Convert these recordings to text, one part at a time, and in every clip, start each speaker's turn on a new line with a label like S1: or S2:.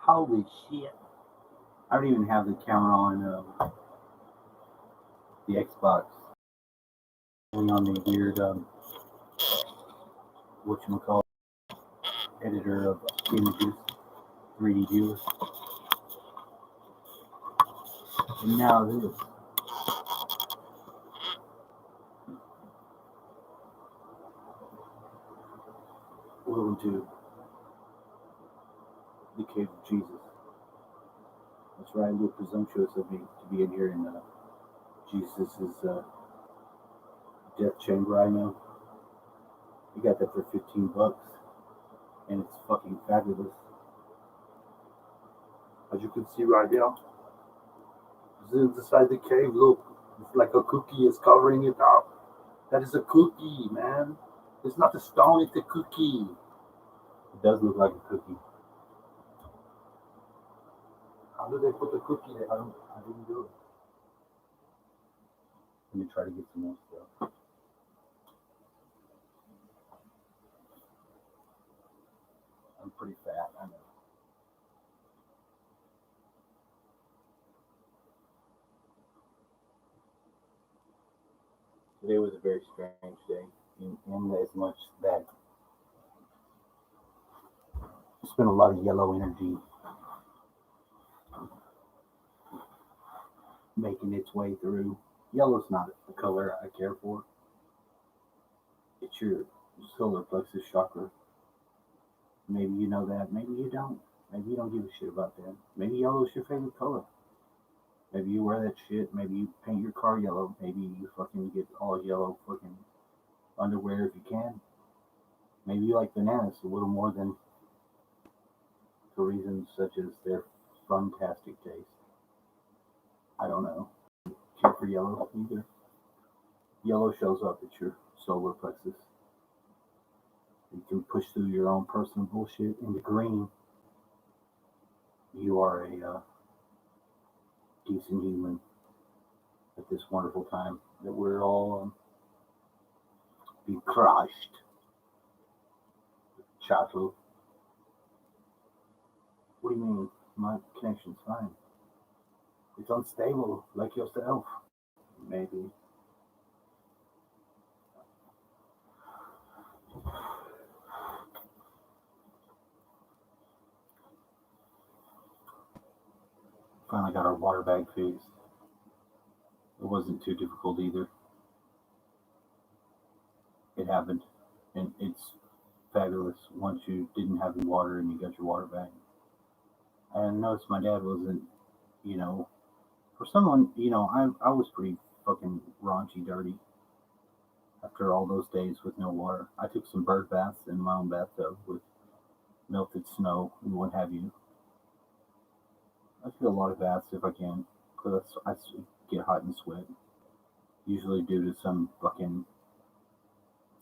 S1: Holy shit. I don't even have the camera on the Xbox. Only on the weird, whatchamacallit, editor of images, 3D viewer. And now this. Welcome to the Cave of Jesus. That's right, a little presumptuous of me to be in here in Jesus' death chamber, I know. You got that for $15, and it's fucking fabulous. As you can see right now, inside the cave, look, it's like a cookie is covering it up. That is a cookie, man. It's not a stone, it's a cookie. It does look like a cookie. How did they put the cookie there? I didn't do it. Let me try to get some more stuff. I'm pretty fat, I know. Today was a very strange day, in as much that I spent a lot of yellow energy making its way through. Yellow's not the color I care for. It's your solar plexus chakra. Maybe you know that, maybe you don't. Maybe you don't give a shit about that. Maybe yellow's your favorite color. Maybe you wear that shit. Maybe you paint your car yellow. Maybe you fucking get all yellow fucking underwear if you can. Maybe you like bananas a little more than for reasons such as their fantastic taste. I don't know. Care for yellow either. Yellow shows up at your solar plexus. You can push through your own personal bullshit into green. You are a decent human at this wonderful time that we're all being crushed. Chattel. What do you mean? My connection's fine. It's unstable, like yourself. Maybe. Finally got our water bag fixed. It wasn't too difficult either. It happened. And it's fabulous once you didn't have the water and you got your water bag. I noticed my dad wasn't, for someone, I was pretty fucking raunchy dirty after all those days with no water. I took some bird baths in my own bathtub with melted snow and what have you. I take a lot of baths if I can, because I get hot and sweat. Usually due to some fucking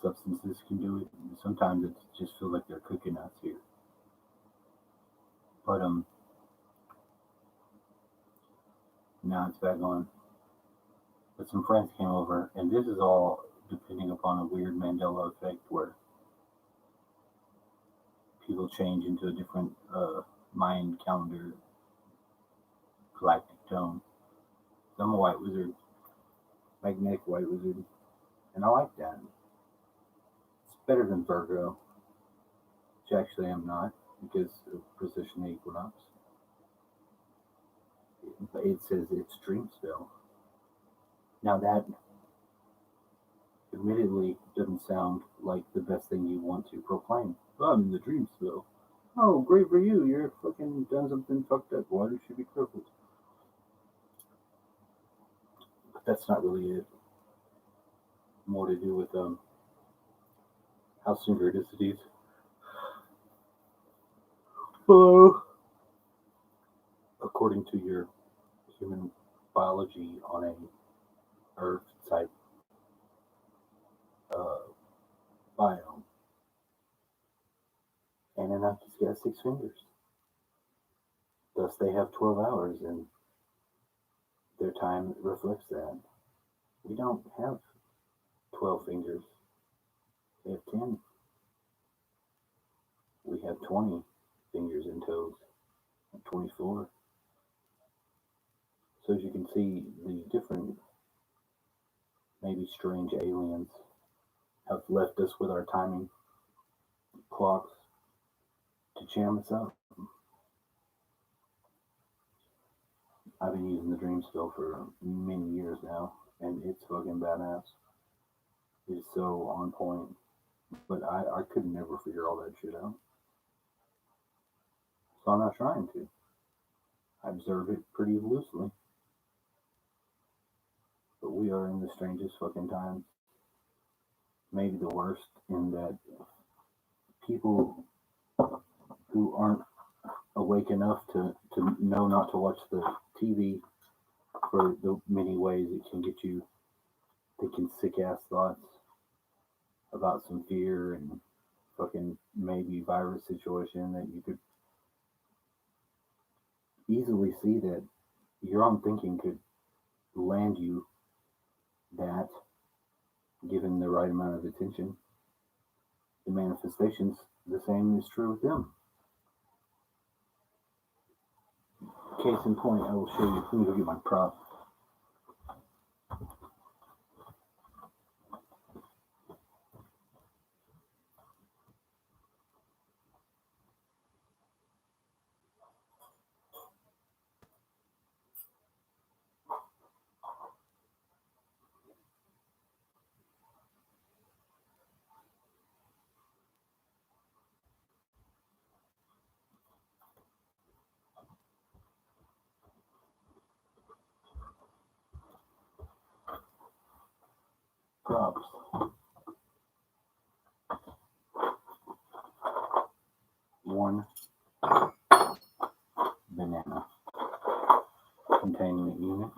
S1: substances can do it. Sometimes it just feels like they're cooking us here. But now it's back on. But some friends came over, and this is all depending upon a weird Mandela effect where people change into a different Mayan calendar galactic tone. So I'm a white wizard, magnetic white wizard, and I like that. It's better than Virgo, which actually I'm not because of Precision Equinox. It says it's dream spell. Now that admittedly doesn't sound like the best thing you want to proclaim. Oh, I'm in the dream spell. Oh, great for you. You're fucking done something fucked up. Why should be crippled? But that's not really it. More to do with house synchronicities. Hello. According to your human biology on a Earth type biome, Anunnakis got 6 fingers. Thus, they have 12 hours, and their time reflects that. We don't have 12 fingers. They have 10. We have 20 fingers and toes. 24. So as you can see, the different, maybe strange aliens have left us with our timing clocks to jam us up. I've been using the Dream Spell for many years now, and it's fucking badass. It's so on point. But I could never figure all that shit out. So I'm not trying to. I observe it pretty loosely. But we are in the strangest fucking times. Maybe the worst in that people who aren't awake enough to know not to watch the TV for the many ways it can get you thinking sick ass thoughts about some fear and fucking maybe virus situation that you could easily see that your own thinking could land you that given the right amount of attention. The manifestations, the same is true with them. Case in point, I will show you. Let me go get my prop. Props. One banana containing a unit.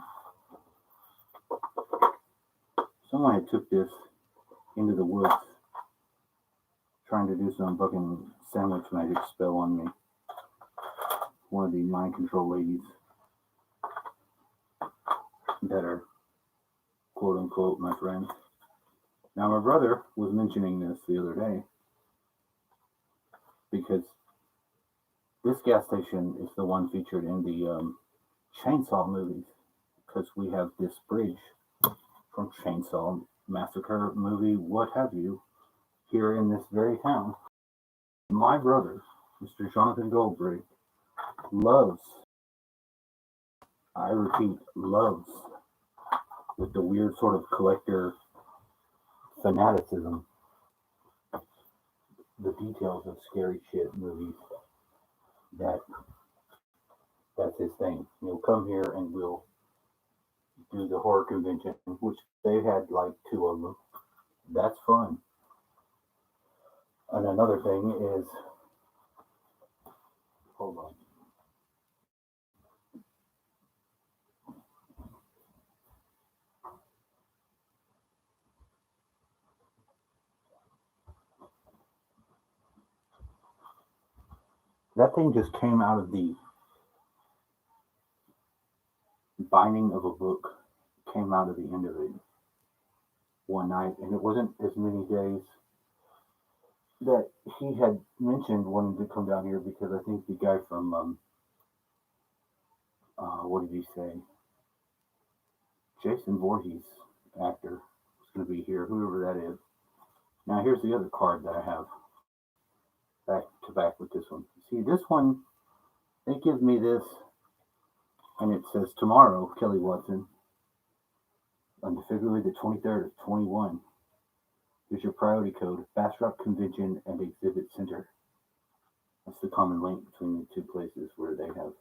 S1: Someone had took this into the woods trying to do some fucking sandwich magic spell on me. One of the mind control ladies that are quote unquote my friends. Now my brother was mentioning this the other day because this gas station is the one featured in the Chainsaw movies because we have this bridge from Chainsaw Massacre movie, what have you, here in this very town. My brother, Mr. Jonathan Goldberg, loves, I repeat, loves, with the weird sort of collector fanaticism, the details of scary shit movies. That's his thing. He'll come here and we'll do the horror convention, which they had like two of them. That's fun. And another thing is, hold on. That thing just came out of the binding of a book, came out of the end of it one night, and it wasn't as many days that he had mentioned wanting to come down here because I think the guy from what did he say? Jason Voorhees, actor, is going to be here, whoever that is. Now here's the other card that I have back to back with this one. See, this one, it gives me this, and it says tomorrow, Kelly Watson, on February the 23rd of 21. Here's your priority code, Bastrop Convention and Exhibit Center. That's the common link between the two places where they have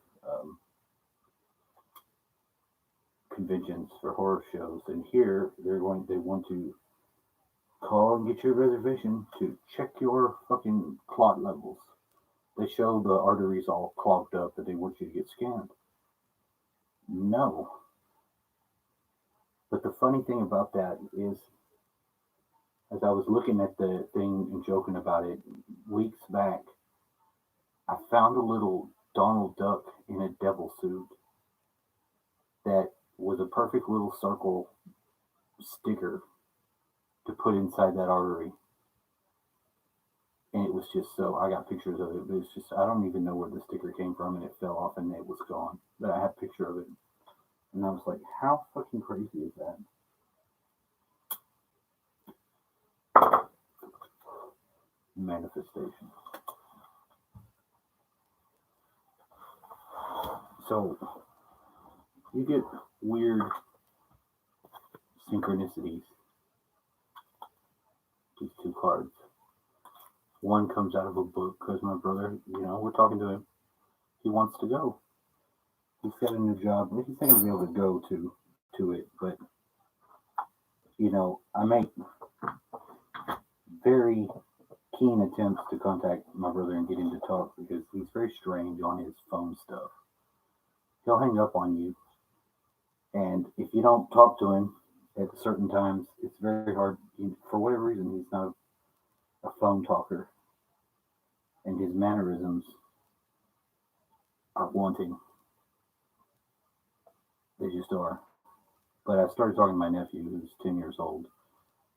S1: conventions for horror shows. And here they want to call and get your reservation to check your fucking clot levels. They show the arteries all clogged up that they want you to get scanned. No. But the funny thing about that is, as I was looking at the thing and joking about it weeks back, I found a little Donald Duck in a devil suit that was a perfect little circle sticker to put inside that artery. And it was just so, I got pictures of it, but it's just, I don't even know where the sticker came from, and it fell off and it was gone. But I have a picture of it. And I was like, how fucking crazy is that? Manifestation. So you get weird synchronicities. These two cards. One comes out of a book because my brother, we're talking to him. He wants to go. He's got a new job. He's not going to be able to go to it, but I make very keen attempts to contact my brother and get him to talk because he's very strange on his phone stuff. He'll hang up on you, and if you don't talk to him at certain times, it's very hard. For whatever reason, he's not a phone talker, and his mannerisms are wanting. They just are. But I started talking to my nephew, who's 10 years old,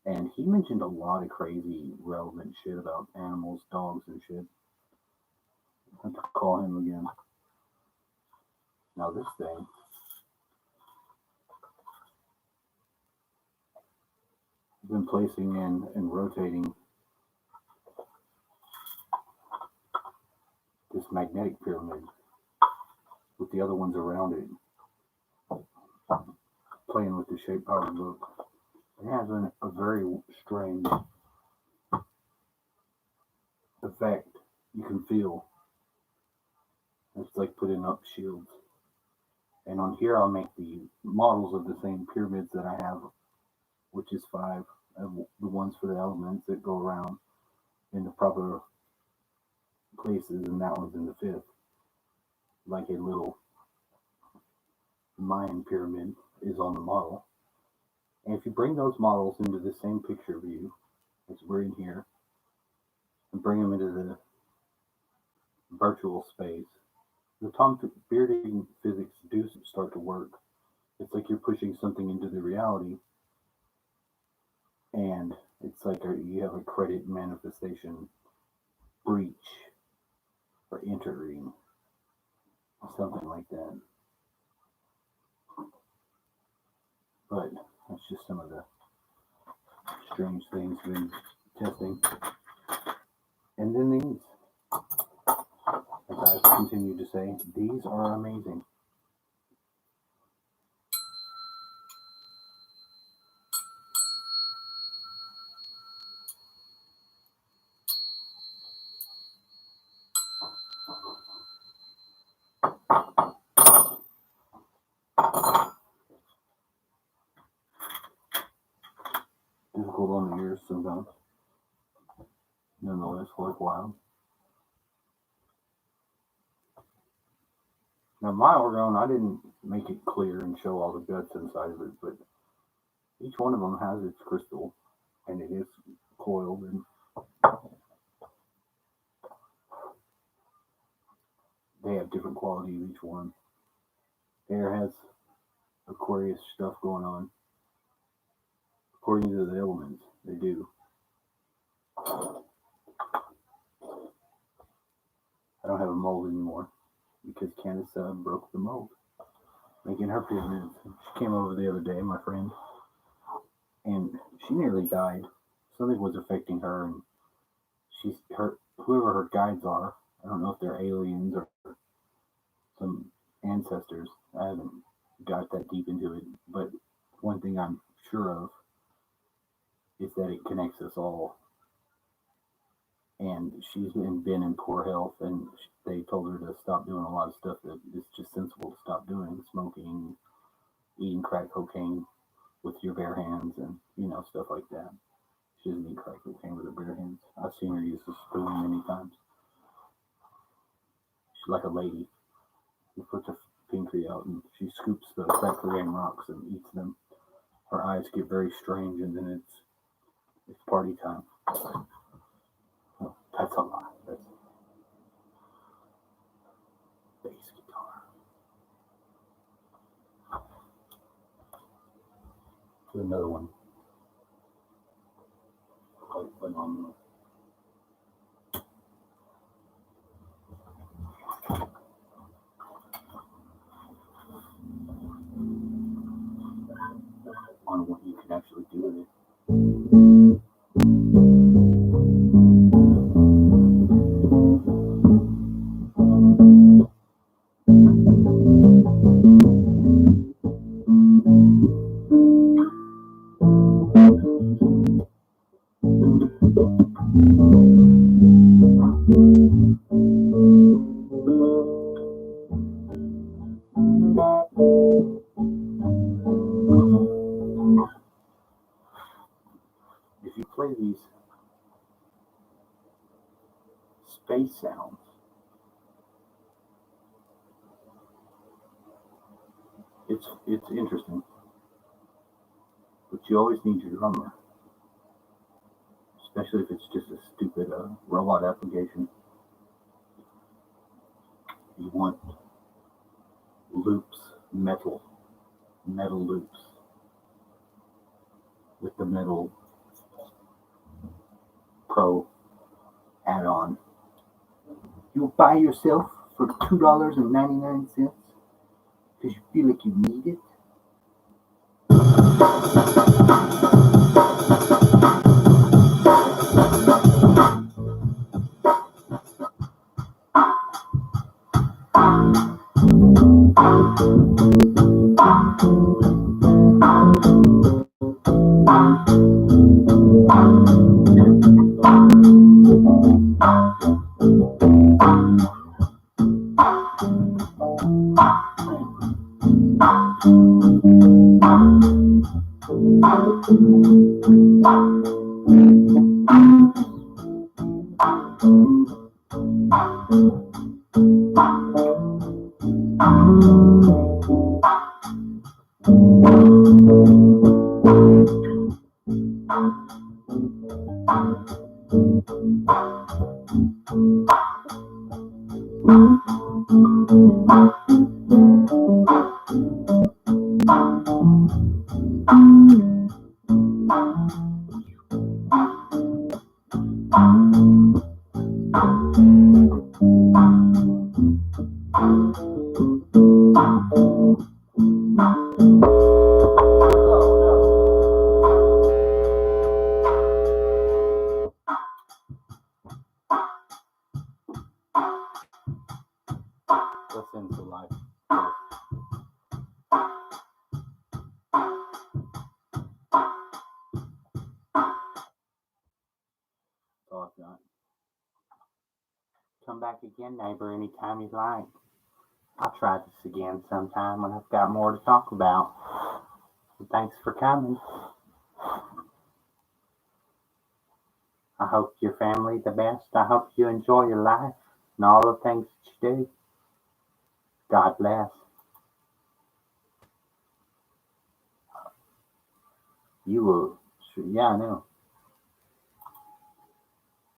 S1: and he mentioned a lot of crazy, relevant shit about animals, dogs, and shit. I have to call him again. Now, this thing, I've been placing in and rotating this magnetic pyramid with the other ones around it, playing with the shape power book. It has a very strange effect you can feel. It's like putting up shields. And on here, I'll make the models of the same pyramids that I have, which is 5, the ones for the elements that go around in the proper places, and that one's in the 5th, like a little Mayan pyramid is on the model. And if you bring those models into the same picture view as we're in here, and bring them into the virtual space, the atomic bearding physics do start to work. It's like you're pushing something into the reality, and it's like you have a credit manifestation breach or entering, something like that. But that's just some of the strange things we've been testing. And then these, as I continue to say, these are amazing. Difficult on the ears sometimes. Nonetheless, worthwhile. Now, my orgone, I didn't make it clear and show all the guts inside of it, but each one of them has its crystal, and it is coiled, and they have different qualities, each one. Air has Aquarius stuff going on. According to the elements, they do. I don't have a mold anymore because Candace broke the mold, making her pyramids. She came over the other day, my friend, and she nearly died. Something was affecting her, and whoever her guides are. I don't know if they're aliens or some ancestors. I haven't got that deep into it, but one thing I'm sure of is that it connects us all. And she's been in poor health, and they told her to stop doing a lot of stuff that is just sensible to stop doing: smoking, eating crack cocaine with your bare hands, and stuff like that. She doesn't eat crack cocaine with her bare hands. I've seen her use a spoon many times. She's like a lady. She puts her pinky out and she scoops the crack cocaine rocks and eats them. Her eyes get very strange, and then it's party time. Oh, that's a lot. That's bass guitar. Another one. Quite phenomenal. it's interesting, but you always need your drummer, especially if it's just a stupid robot application. You want loops, metal loops with the Metal Pro add-on. You'll buy yourself for $2.99 because you feel like you need it. Let's end the live. Oh, I've got. Come back again, neighbor, anytime you'd like. I'll try this again sometime when I've got more to talk about. And thanks for coming. I hope your family the best. I hope you enjoy your life and all the things that you do. God bless. You will. Yeah, I know.